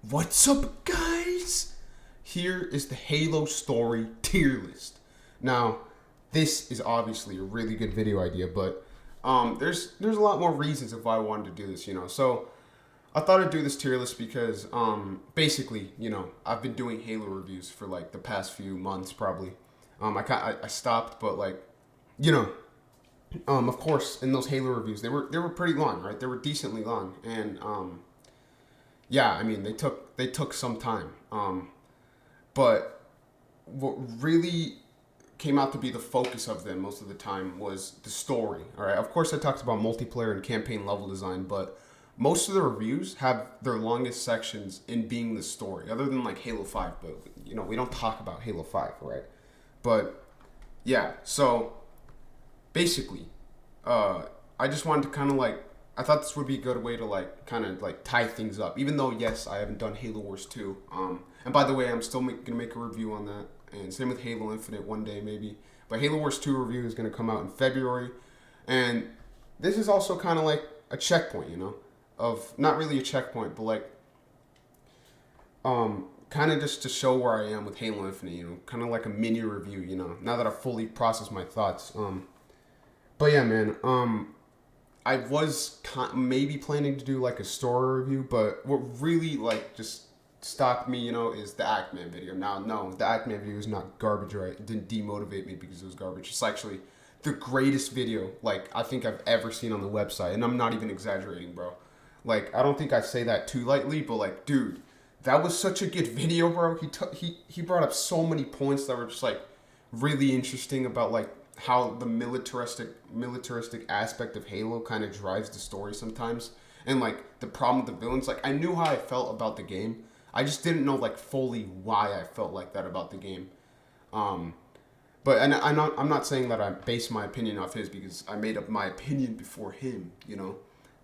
What's up, guys? Here is the Halo story tier list. Now, this is obviously a really good video idea, but there's a lot more reasons of why I wanted to do this, So I thought I'd do this tier list because basically, I've been doing Halo reviews for like the past few months probably. I stopped, but of course, in those Halo reviews, they were pretty long, right? They were decently long, and yeah, I mean, they took some time. But what really came out to be the focus of them most of the time was the story. All right. Of course, I talked about multiplayer and campaign level design, but most of the reviews have their longest sections in being the story, other than like Halo 5. But we don't talk about Halo 5, right? But yeah, so basically, I just wanted to kind of I thought this would be a good way to tie things up. Even though, yes, I haven't done Halo Wars 2. And by the way, I'm still gonna make a review on that. And same with Halo Infinite one day maybe. But Halo Wars 2 review is gonna come out in February. And this is also kind of like a checkpoint, of not really a checkpoint, but kind of just to show where I am with Halo Infinite, kind of like a mini review, now that I've fully processed my thoughts. But yeah, man, I was maybe planning to do like a story review, but what really just stopped me, is the Ackman video. Now, no, the Ackman video is not garbage, right? It didn't demotivate me because it was garbage. It's actually the greatest video I think I've ever seen on the website, and I'm not even exaggerating, bro. I don't think I say that too lightly, but dude, that was such a good video, bro. He brought up so many points that were just really interesting about how the militaristic aspect of Halo kind of drives the story sometimes, and the problem with the villains. I knew how I felt about the game, I just didn't know fully why I felt like that about the game. But I'm not saying that I base my opinion off his, because I made up my opinion before him,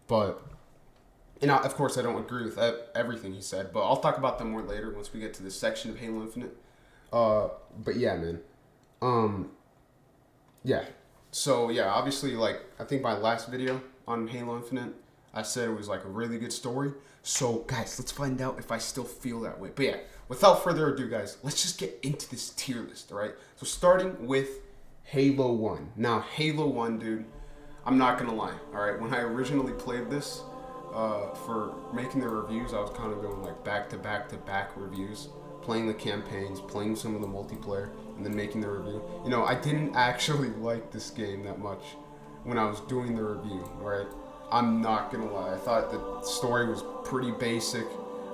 But of course I don't agree with everything he said, but I'll talk about them more later once we get to this section of Halo Infinite. But yeah, man. Yeah. So yeah, obviously I think my last video on Halo Infinite, I said it was a really good story. So guys, let's find out if I still feel that way. But yeah, without further ado, guys, let's just get into this tier list, all right? So starting with Halo 1. Now, Halo 1, dude, I'm not gonna lie, all right? When I originally played this, for making the reviews, I was kind of going back-to-back reviews, playing the campaigns, playing some of the multiplayer, and then making the review. I didn't actually like this game that much when I was doing the review, right? I'm not gonna lie. I thought the story was pretty basic.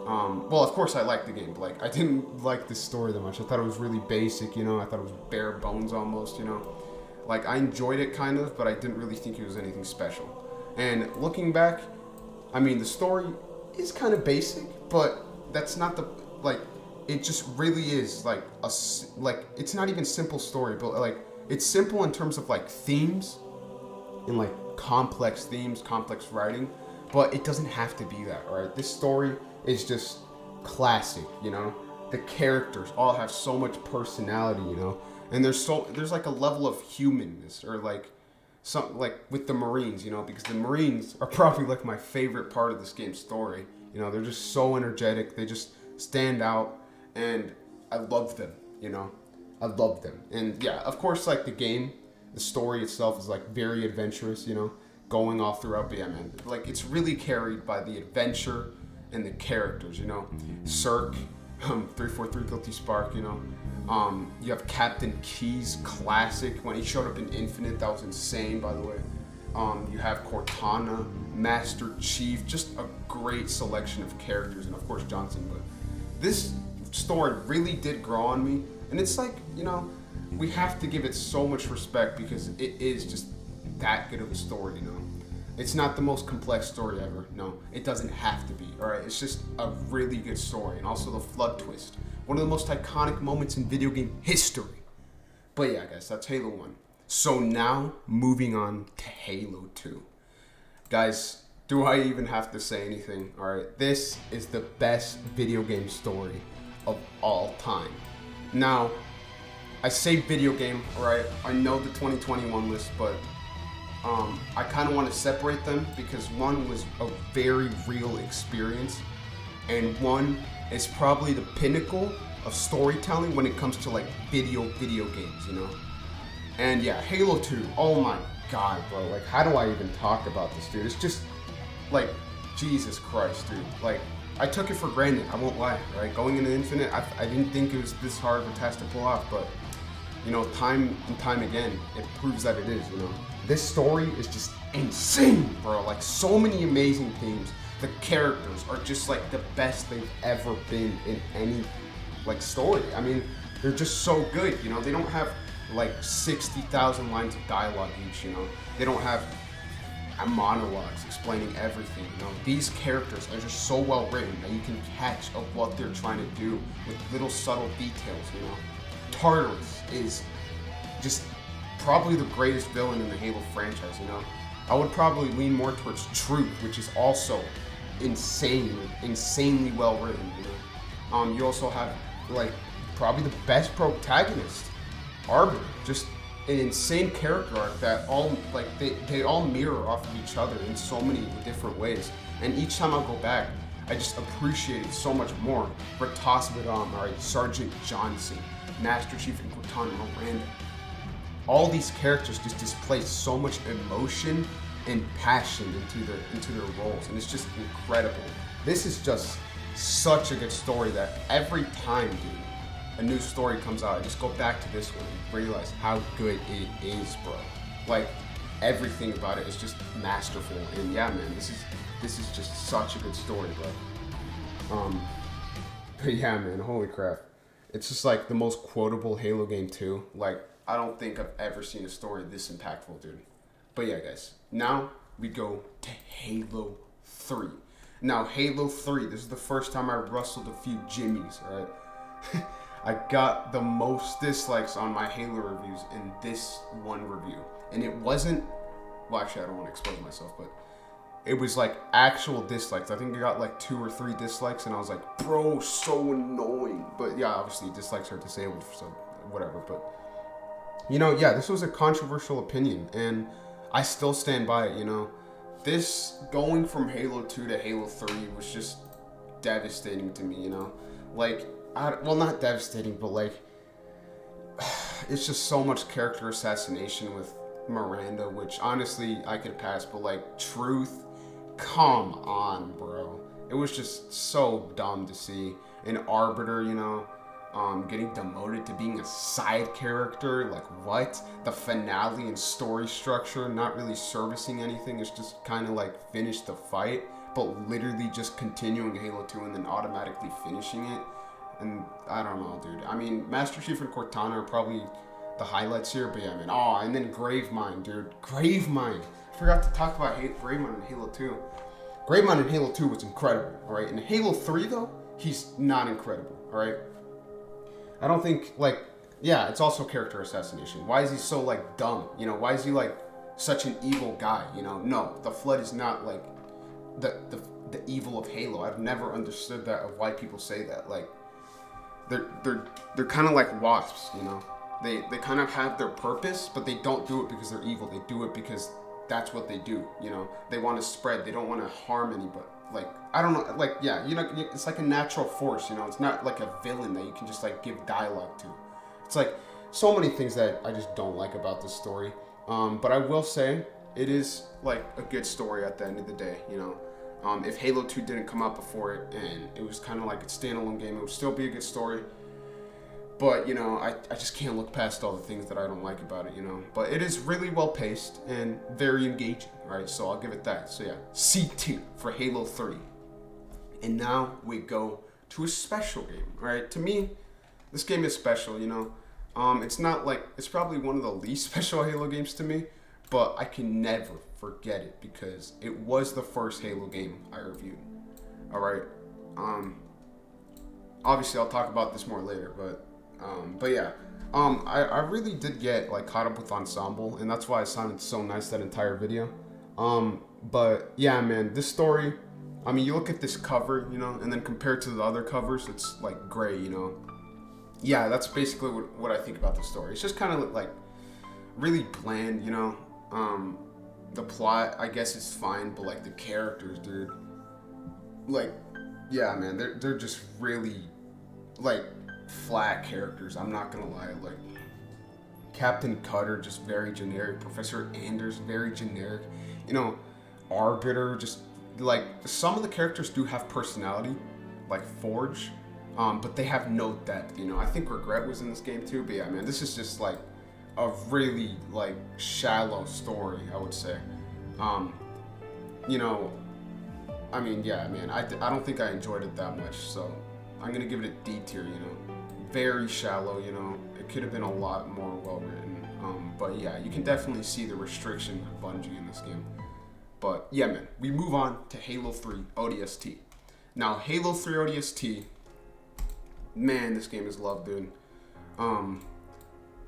Well, of course I liked the game, but I didn't like the story that much. I thought it was really basic, I thought it was bare bones almost, I enjoyed it kind of, but I didn't really think it was anything special. And looking back, I mean, the story is kind of basic, but that's not it just really is it's not even simple story, but it's simple in terms of themes and complex themes, complex writing, but it doesn't have to be that, alright? This story is just classic, The characters all have so much personality, and there's a level of humanness, or with the Marines, because the Marines are probably my favorite part of this game's story. They're just so energetic, they just stand out, and I love them, I love them. And yeah, of course, the game, the story itself is very adventurous, going all throughout. But yeah, man, it's really carried by the adventure and the characters, Cirque, 343 Guilty Spark, you have Captain Keyes, classic. When he showed up in Infinite, that was insane, by the way. You have Cortana, Master Chief, just a great selection of characters, and of course Johnson. But this story really did grow on me, and it's we have to give it so much respect because it is just that good of a story, It's not the most complex story ever, no, it doesn't have to be, alright? It's just a really good story, and also the flood twist, one of the most iconic moments in video game history. But yeah, guys, that's Halo 1. So now, moving on to Halo 2. Guys, do I even have to say anything? Alright, this is the best video game story of all time. Now, I say video game, alright? I know the 2021 list, but I kind of want to separate them because one was a very real experience, and one is probably the pinnacle of storytelling when it comes to like video games, you know? And yeah, Halo 2, oh my god, bro. Like, how do I even talk about this, dude? It's just, like, Jesus Christ, dude. Like, I took it for granted, I won't lie, right? Going into Infinite, I didn't think it was this hard of a task to pull off, but, you know, time and time again, it proves that it is, you know? This story is just insane, bro. Like, so many amazing themes. The characters are just, like, the best they've ever been in any, like, story. I mean, they're just so good, you know? They don't have like 60,000 lines of dialogue each, you know. They don't have monologues explaining everything, you know. These characters are just so well written that you can catch of what they're trying to do with little subtle details, you know. Tartarus is just probably the greatest villain in the Halo franchise, you know. I would probably lean more towards Truth, which is also insanely well written, you know. You also have like probably the best protagonist, Arbiter, just an insane character arc that all like they all mirror off of each other in so many different ways. And each time I go back, I just appreciate it so much more. Ratas Vidam, alright, Sergeant Johnson, Master Chief and Cortana, Miranda. All these characters just display so much emotion and passion into their roles, and it's just incredible. This is just such a good story that every time, dude, a new story comes out, I just go back to this one and realize how good it is, bro. Like, everything about it is just masterful. And yeah, man, this is just such a good story, bro. But yeah, man, holy crap. It's just like the most quotable Halo game too. Like, I don't think I've ever seen a story this impactful, dude. But yeah, guys, now we go to Halo 3. Now, Halo 3, this is the first time I rustled a few jimmies, right? I got the most dislikes on my Halo reviews in this one review. And it wasn't, well, actually, I don't want to expose myself, but it was like actual dislikes. I think I got like 2 or 3 dislikes, and I was like, bro, so annoying. But yeah, obviously dislikes are disabled, so whatever. But, you know, yeah, this was a controversial opinion, and I still stand by it, you know. This going from Halo 2 to Halo 3 was just devastating to me, you know. Like, well, not devastating, but like, it's just so much character assassination with Miranda, which honestly I could pass, but like, Truth, come on, bro. It was just so dumb to see. An Arbiter, you know, getting demoted to being a side character, like what? The finale and story structure, not really servicing anything, it's just kind of like finish the fight, but literally just continuing Halo 2 and then automatically finishing it. And I don't know, dude. I mean, Master Chief and Cortana are probably the highlights here, but yeah, man. Oh, and then Gravemind, dude. Gravemind. I forgot to talk about Gravemind in Halo 2. Gravemind in Halo 2 was incredible, alright? In Halo 3, though, he's not incredible, alright? I don't think, like, yeah, it's also character assassination. Why is he so, like, dumb? You know, why is he, like, such an evil guy, you know? No, the Flood is not, like, the evil of Halo. I've never understood that, of why people say that. Like, they're kind of like wasps, you know. They kind of have their purpose, but they don't do it because they're evil. They do it because that's what they do, you know. They want to spread. They don't want to harm anybody. Like, I don't know. Like, yeah, you know, it's like a natural force, you know. It's not like a villain that you can just like give dialogue to. It's like so many things that I just don't like about this story. But I will say it is like a good story at the end of the day, you know. If Halo 2 didn't come out before it and it was kind of like a standalone game, it would still be a good story. But, you know, I just can't look past all the things that I don't like about it, you know. But it is really well paced and very engaging, right? So I'll give it that. So yeah, C2 for Halo 3. And now we go to a special game, right? To me, this game is special, you know. It's not like, it's probably one of the least special Halo games to me, but I can never forget it because it was the first Halo game I reviewed. Alright. Obviously I'll talk about this more later, but yeah. I really did get like caught up with Ensemble, and that's why it sounded so nice that entire video. But yeah, man, this story, I mean, you look at this cover, you know, and then compared to the other covers, it's like gray, you know. Yeah, that's basically what I think about the story. It's just kind of like really bland, you know. The plot, I guess, is fine, but like the characters, dude, like Yeah, man, they're just really like flat characters. I'm not gonna lie. Like Captain Cutter, just very generic. Professor Anders, very generic. You know, Arbiter, just like some of the characters do have personality, like Forge, but they have no depth. You know, I think Regret was in this game too. But yeah, man, this is just like a really like shallow story, I would say. Um, you know, I mean, yeah, man, I don't think I enjoyed it that much, so I'm gonna give it a D tier. You know, very shallow. You know, it could have been a lot more well written. But yeah, you can definitely see the restriction of Bungie in this game. But yeah, man, we move on to Halo 3 ODST. Now, Halo 3 ODST, man, this game is loved, dude.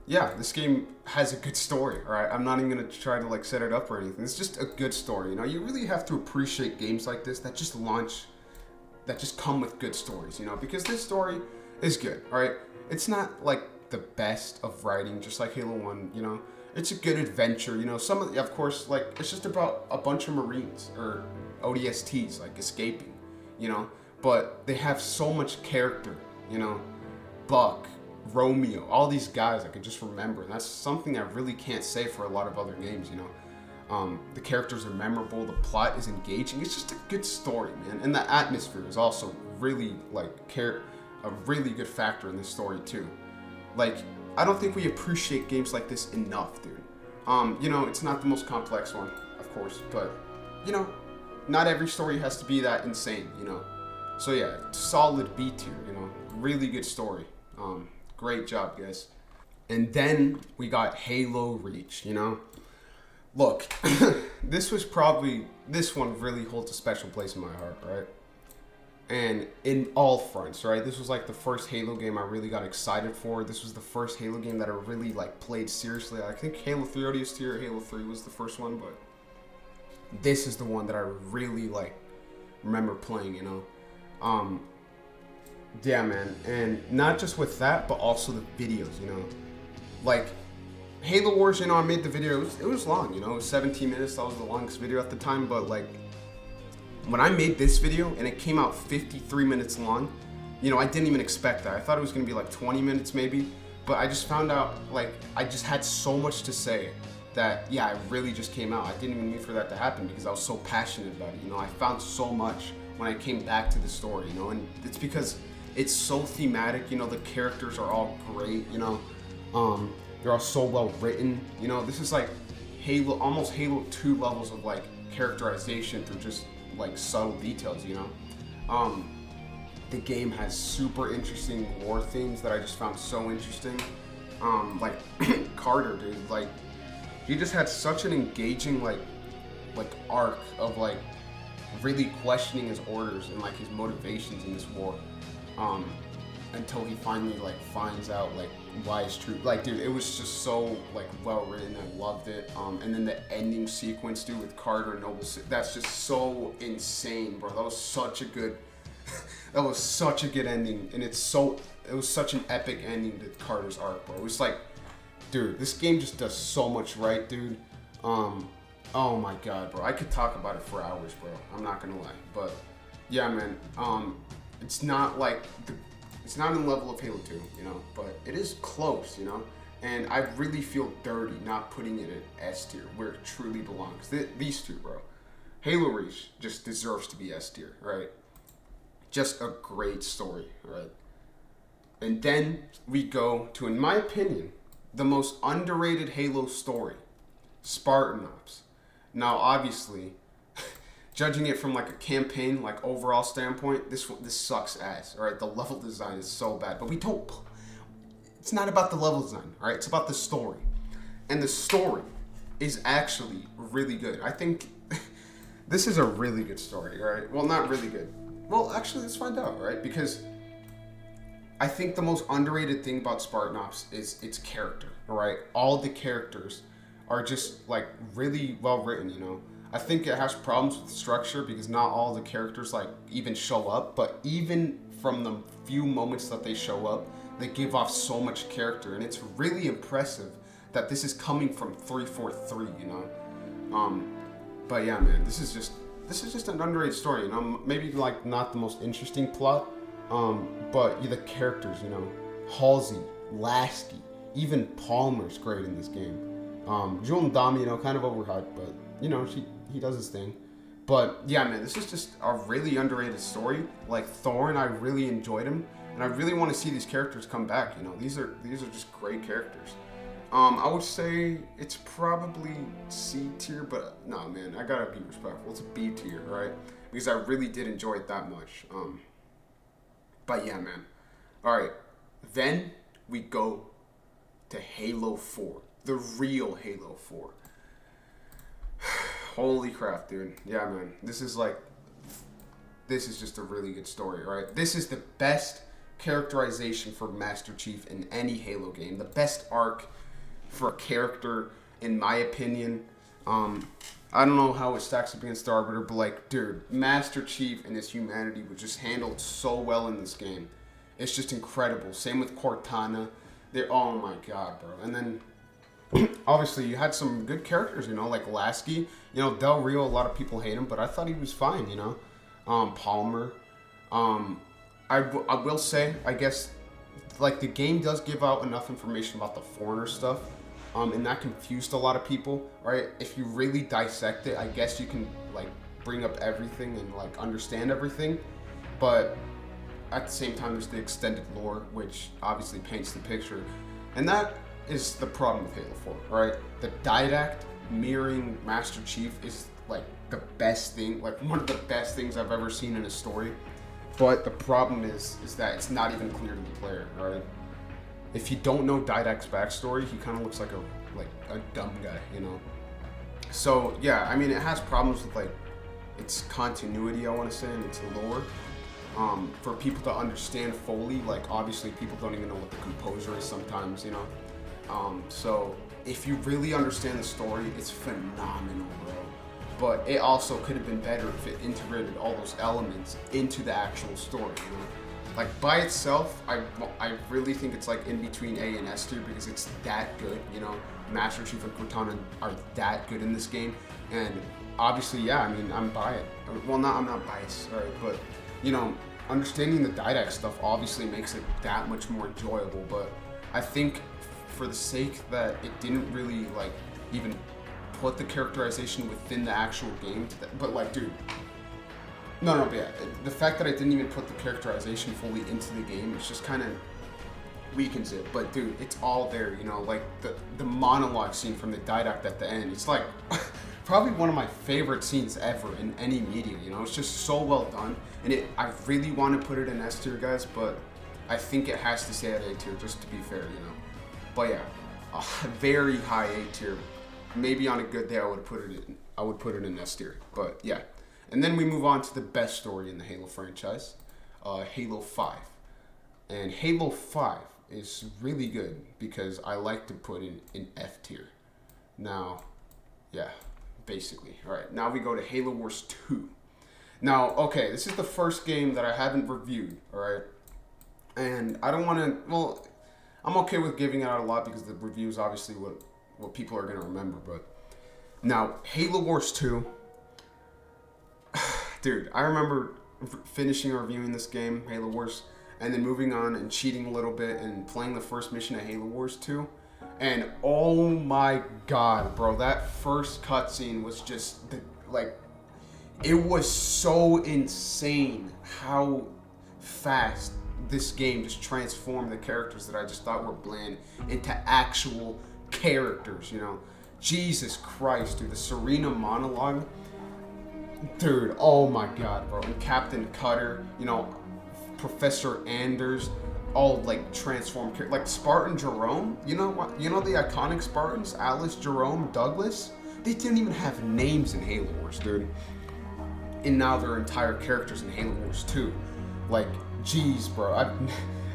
Yeah, this game has a good story, all right? I'm not even gonna try to like set it up or anything. It's just a good story, you know? You really have to appreciate games like this that just launch, that just come with good stories, you know? Because this story is good, all right? It's not like the best of writing, just like Halo 1, you know? It's a good adventure, you know? Of course, like, it's just about a bunch of Marines, or ODSTs, like, escaping, you know? But they have so much character, you know? Buck, Romeo, all these guys I could just remember. And that's something I really can't say for a lot of other games, you know? The characters are memorable, the plot is engaging. It's just a good story, man. And the atmosphere is also really, like, a really good factor in this story, too. Like, I don't think we appreciate games like this enough, dude. You know, it's not the most complex one, of course, but, you know, not every story has to be that insane, you know? So yeah, solid B tier, you know? Really good story. Great job, guys. And then we got Halo Reach, you know? Look, this one really holds a special place in my heart, right? And in all fronts, right? This was like the first Halo game I really got excited for. This was the first Halo game that I really like played seriously. I think Halo 3 ODST or Halo 3 was the first one, but this is the one that I really like remember playing, you know? Yeah, man. And not just with that, but also the videos, you know? Like, Halo Wars, you know, I made the video, it was long, you know? It was 17 minutes, that was the longest video at the time, but like, when I made this video and it came out 53 minutes long, you know, I didn't even expect that. I thought it was gonna be like 20 minutes maybe, but I just found out, like, I just had so much to say that, yeah, it really just came out. I didn't even mean for that to happen because I was so passionate about it, you know? I found so much when I came back to the story, you know? And it's because it's so thematic, you know? The characters are all great, you know? They're all so well written, you know? This is like almost Halo 2 levels of like characterization through just like subtle details, you know? The game has super interesting lore themes that I just found so interesting. Like Carter, dude, like he just had such an engaging like arc of like really questioning his orders and like his motivations in this war. Until he finally like finds out like why it's true. Like, dude, it was just so like well written. I loved it. And then the ending sequence, dude, with Carter and Noble, that's just so insane, bro. That was such a good ending, and it was such an epic ending to Carter's arc, bro. It was like, dude, this game just does so much right, dude. Oh my god, bro. I could talk about it for hours, bro. I'm not gonna lie, but yeah, man. It's not like it's not in the level of Halo 2, you know, but it is close, you know, and I really feel dirty not putting it in S tier where it truly belongs. These two, bro. Halo Reach just deserves to be S tier, right? Just a great story, right? And then we go to, in my opinion, the most underrated Halo story, Spartan Ops. Now, obviously, judging it from like a campaign, like overall standpoint, this sucks ass. All right, the level design is so bad, but it's not about the level design. All right, it's about the story, and the story is actually really good. I think this is a really good story. All right, well, not really good. Well, actually, let's find out. All right, because I think the most underrated thing about Spartan Ops is its character. All right, all the characters are just like really well written. You know. I think it has problems with structure because not all the characters like even show up, but even from the few moments that they show up, they give off so much character, and it's really impressive that this is coming from 343, you know? But yeah, man, this is just this is just an underrated story, you know, maybe like not the most interesting plot, but the characters, you know, Halsey, Lasky, even Palmer's great in this game. Jewel and Dom, you know, kind of overhyped, but you know, he does his thing. But yeah, man, this is just a really underrated story. Like Thorn, I really enjoyed him, and I really want to see these characters come back. You know, these are just great characters. I would say it's probably C tier, but no, man, I gotta be respectful. It's a B tier, right? Because I really did enjoy it that much. But yeah, man. All right, then we go to Halo 4, the real Halo 4. Holy crap, dude. Yeah, man. This is just a really good story, right? This is the best characterization for Master Chief in any Halo game. The best arc for a character, in my opinion. I don't know how it stacks up against the Arbiter, but like, dude, Master Chief and his humanity was just handled so well in this game. It's just incredible. Same with Cortana. Oh my god, bro. And then obviously, you had some good characters, you know, like Lasky. You know, Del Rio, a lot of people hate him, but I thought he was fine, you know. Palmer. I will say, I guess, like, the game does give out enough information about the Foreigner stuff, and that confused a lot of people, right? If you really dissect it, I guess you can, like, bring up everything and, like, understand everything, but at the same time, there's the extended lore, which obviously paints the picture, and that is the problem with Halo 4, right? The didact mirroring Master Chief is like the best thing, like one of the best things I've ever seen in a story. But the problem is that it's not even clear to the player, right? If you don't know Didact's backstory, he kind of looks like a dumb guy, you know? So yeah, I mean, it has problems with like its continuity, I want to say, and its lore. For people to understand fully, like obviously people don't even know what the composer is sometimes, you know? So if you really understand the story, it's phenomenal, bro. But it also could have been better if it integrated all those elements into the actual story, you know? Like by itself, I really think it's like in between A and S tier because it's that good, you know? Master Chief and Cortana are that good in this game, and obviously, yeah, I mean, I'm biased. Well, I'm not biased, right? But you know, understanding the didact stuff obviously makes it that much more enjoyable. But I think for the sake that it didn't really like even put the characterization within the actual game, but like, dude, but yeah, the fact that I didn't even put the characterization fully into the game, it's just kind of weakens it. But dude, it's all there, you know, like the monologue scene from the didact at the end, it's like probably one of my favorite scenes ever in any media, you know? It's just so well done, and I really want to put it in S tier, guys, but I think it has to stay at A tier, just to be fair, you know? But yeah, a very high A tier. Maybe on a good day I would put it in S tier, but yeah. And then we move on to the best story in the Halo franchise, Halo 5. And Halo 5 is really good because I like to put it in F tier. Now, yeah, basically. All right, now we go to Halo Wars 2. Now, okay, this is the first game that I haven't reviewed, all right? And I don't want to, well, I'm okay with giving it out a lot because the review is obviously what people are going to remember. But now, Halo Wars 2, dude, I remember finishing reviewing this game, Halo Wars, and then moving on and cheating a little bit and playing the first mission of Halo Wars 2. And oh my god, bro, that first cutscene was just, it was so insane how fast this game just transformed the characters that I just thought were bland into actual characters, you know? Jesus Christ, dude, the Serena monologue, dude, oh my god, bro. And Captain Cutter, you know, Professor Anders, all like transformed characters, like Spartan Jerome, you know what? You know the iconic Spartans, Alice, Jerome, Douglas? They didn't even have names in Halo Wars, dude. And now they're entire characters in Halo Wars 2. Like, geez, bro,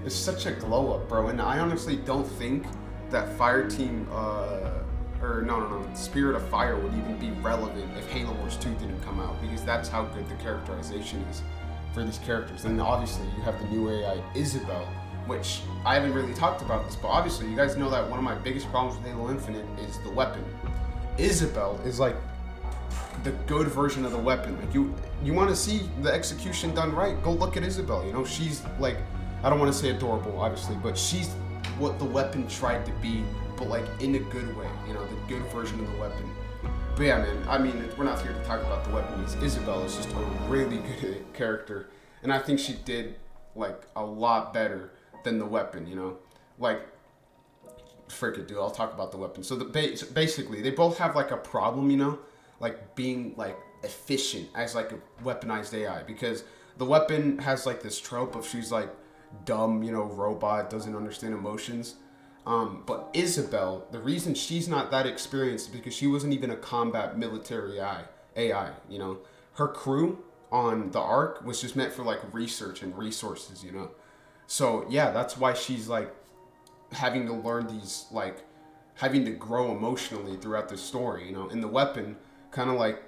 it's such a glow up, bro. And I honestly don't think that Fireteam, Spirit of Fire would even be relevant if Halo Wars 2 didn't come out, because that's how good the characterization is for these characters. And obviously, you have the new AI, Isabel, which I haven't really talked about this, but obviously, you guys know that one of my biggest problems with Halo Infinite is the weapon. Isabel is like the good version of the weapon. Like you want to see the execution done right, go look at Isabel. You know, she's like, I don't want to say adorable, obviously, but she's what the weapon tried to be, but like in a good way. You know, the good version of the weapon. But yeah, man, I mean, we're not here to talk about the weapon. Isabel is just a really good character, and I think she did like a lot better than the weapon. You know, like. Frick it, dude. I'll talk about the weapon. So basically, they both have like a problem, you know, like being like efficient as like a weaponized AI, because the weapon has like this trope of she's like dumb, you know, robot, doesn't understand emotions. But Isabel, the reason she's not that experienced is because she wasn't even a combat military AI. You know, her crew on the Ark was just meant for like research and resources, you know. So yeah, that's why she's like having to learn these, like having to grow emotionally throughout the story, you know. And the weapon kind of like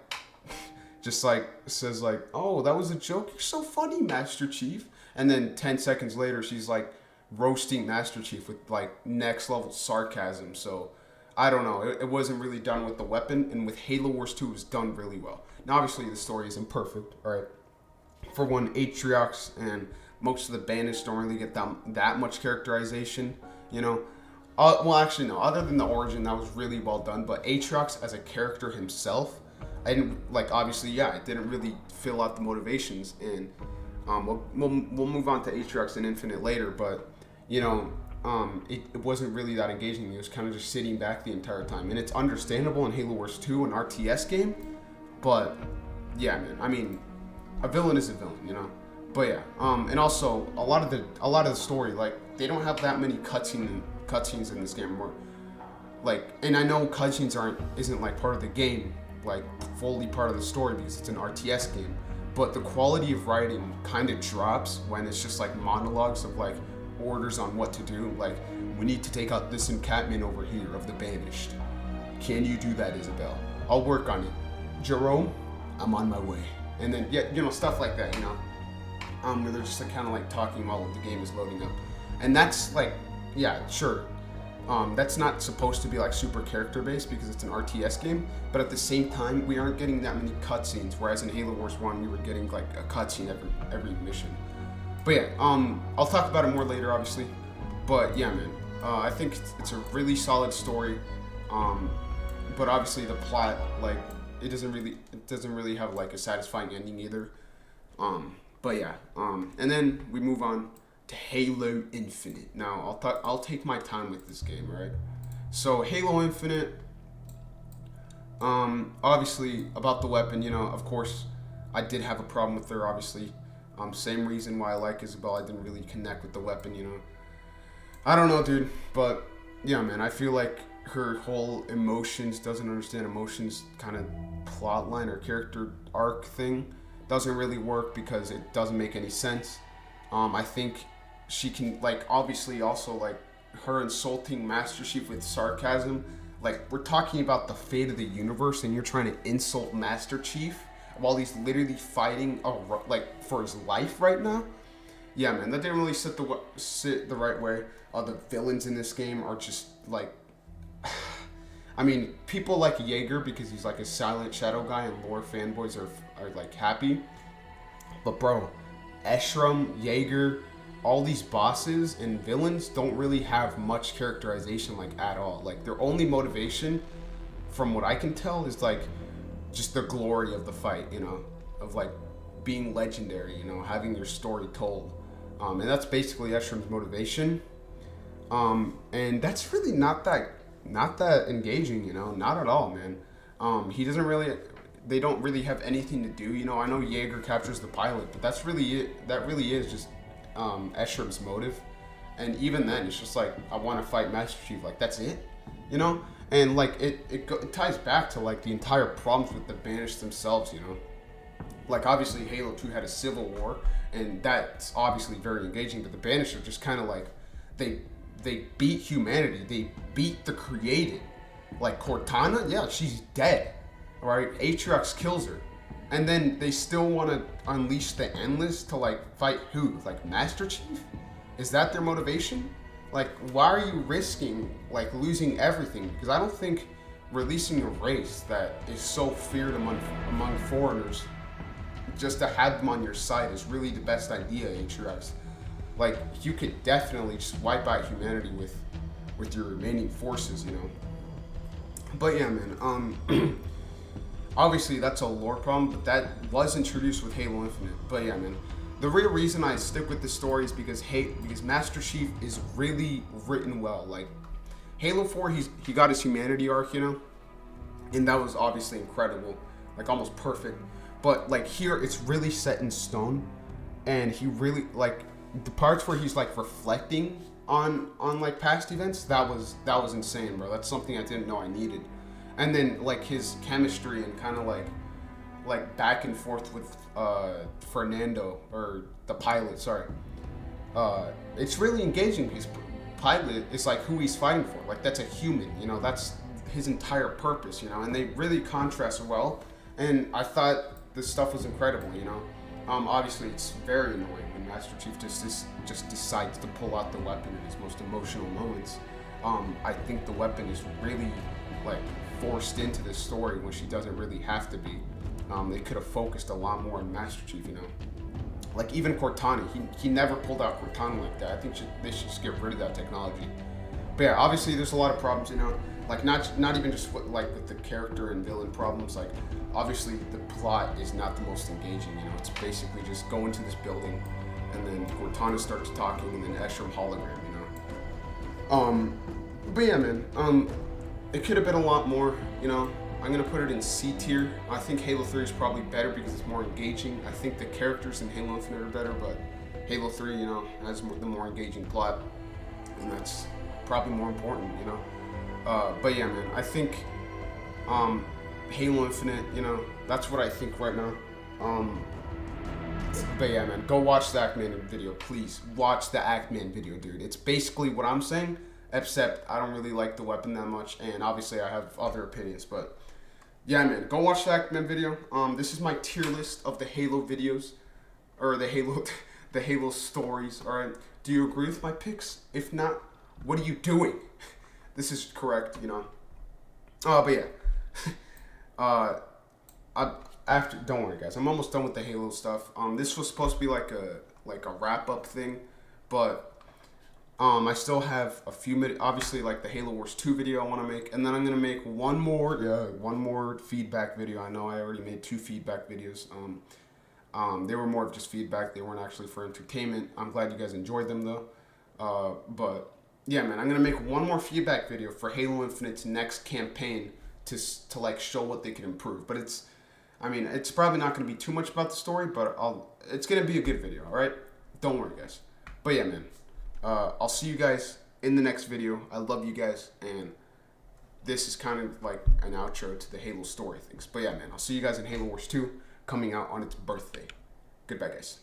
just like says like, oh, that was a joke, you're so funny, Master Chief. And then 10 seconds later she's like roasting Master Chief with like next level sarcasm. So I don't know, it wasn't really done with the weapon. And with Halo Wars 2 it was done really well. Now obviously the story isn't perfect, right? For one, Atriox and most of the Banished don't really get that much characterization. You know, well, actually, no. Other than the origin, that was really well done. But Atriox as a character himself, I didn't like. Obviously, yeah, I didn't really fill out the motivations, and we'll move on to Atriox and Infinite later. But you know, it wasn't really that engaging. It was kind of just sitting back the entire time, and it's understandable in Halo Wars 2, an RTS game. But yeah, man. I mean, a villain is a villain, you know. But yeah, and also a lot of the story, like they don't have that many cutscenes in this game. Or like, and I know cutscenes isn't like part of the game, like fully part of the story because it's an RTS game. But the quality of writing kind of drops when it's just like monologues of like orders on what to do. Like, we need to take out this encampment over here of the Banished. Can you do that, Isabel? I'll work on it. Jerome, I'm on my way. And then yeah, you know, stuff like that, you know. Where they're just like, kind of like talking while the game is loading up. And that's like, yeah, sure. That's not supposed to be like super character based because it's an RTS game, but at the same time, we aren't getting that many cutscenes. Whereas in Halo Wars 1, we were getting like a cutscene every mission. But yeah, I'll talk about it more later, obviously. But yeah, man, I think it's a really solid story. But obviously the plot, like, it doesn't really have like a satisfying ending either. But yeah, and then we move on to Halo Infinite. Now, I'll take my time with this game, right? So, Halo Infinite, obviously, about the weapon, you know, of course, I did have a problem with her, obviously. Same reason why I like Isabel, I didn't really connect with the weapon, you know. I don't know, dude, but, yeah, man, I feel like her whole doesn't understand emotions kind of plot line or character arc thing doesn't really work because it doesn't make any sense. I think she can, like, obviously also, like, her insulting Master Chief with sarcasm. Like, we're talking about the fate of the universe and you're trying to insult Master Chief while he's literally fighting, like, for his life right now. Yeah, man, that didn't really sit the right way. The villains in this game are just, like, I mean, people like Jaeger because he's like a silent shadow guy and lore fanboys are like happy. But bro, Eshram, Jaeger, all these bosses and villains don't really have much characterization like at all. Like their only motivation, from what I can tell, is like just the glory of the fight, you know, of like being legendary, you know, having your story told. And that's basically Eshram's motivation. And that's really not that engaging, you know, not at all, man. They don't really have anything to do, you know. I know Jaeger captures the pilot, but that really is just Eshram's motive. And even then, it's just like, I want to fight Master Chief, like, that's it, you know. And like it ties back to like the entire problems with the Banished themselves, you know. Like obviously Halo 2 had a civil war, and that's obviously very engaging, but the Banished are just kind of like, they beat humanity. They beat the created. Like Cortana, yeah, she's dead. Right? Atriox kills her. And then they still want to unleash the Endless to like fight who? Like Master Chief? Is that their motivation? Like, why are you risking like losing everything? Because I don't think releasing a race that is so feared among foreigners, just to have them on your side is really the best idea, HRS. Like, you could definitely just wipe out humanity with your remaining forces, you know. But yeah, man, obviously that's a lore problem, but that was introduced with Halo Infinite. But yeah, man, the real reason I stick with the story is because Master Chief is really written well. Like, Halo 4, he got his humanity arc, you know, and that was obviously incredible, like almost perfect. But like here, it's really set in stone, and he really, like, the parts where he's like reflecting on like past events, that was insane, bro. That's something I didn't know I needed. And then like his chemistry and kind of like back and forth with Fernando, or the pilot, sorry. It's really engaging because pilot is like who he's fighting for. Like, that's a human, you know, that's his entire purpose, you know, and they really contrast well. And I thought this stuff was incredible, you know. Obviously it's very annoying when Master Chief just decides to pull out the weapon in his most emotional moments. I think the weapon is really like forced into this story when she doesn't really have to be. They could have focused a lot more on Master Chief, you know. Like, even Cortana, he never pulled out Cortana like that. I think they should just get rid of that technology. But yeah, obviously there's a lot of problems, you know. Like, not even just with the character and villain problems. Like, obviously the plot is not the most engaging, you know. It's basically just go into this building, and then Cortana starts talking, and then Eshram hologram, you know. But yeah, man. It could have been a lot more, you know. I'm gonna put it in C tier. I think Halo 3 is probably better because it's more engaging. I think the characters in Halo Infinite are better, but Halo 3, you know, has the more engaging plot, and that's probably more important, you know. But yeah, man, I think Halo Infinite, you know, that's what I think right now. But yeah, man, go watch the Ackman video, please. Watch the Ackman video, dude. It's basically what I'm saying, except I don't really like the weapon that much, and obviously I have other opinions, but yeah, man, go watch the Ackman video. This is my tier list of the Halo videos, or the Halo stories. All right, do you agree with my picks? If not, what are you doing? This is correct, you know. But yeah, don't worry, guys. I'm almost done with the Halo stuff. This was supposed to be like a wrap up thing, but I still have a few minutes. Obviously, like the Halo Wars 2 video I want to make, and then I'm gonna make one more feedback video. I know I already made 2 feedback videos. They were more of just feedback. They weren't actually for entertainment. I'm glad you guys enjoyed them though. But yeah, man, I'm gonna make one more feedback video for Halo Infinite's next campaign to like show what they can improve. But it's probably not gonna be too much about the story, but it's gonna be a good video. All right, don't worry, guys. But yeah, man. I'll see you guys in the next video. I love you guys, and this is kind of like an outro to the Halo story things. But yeah, man, I'll see you guys in Halo Wars 2 coming out on its birthday. Goodbye, guys.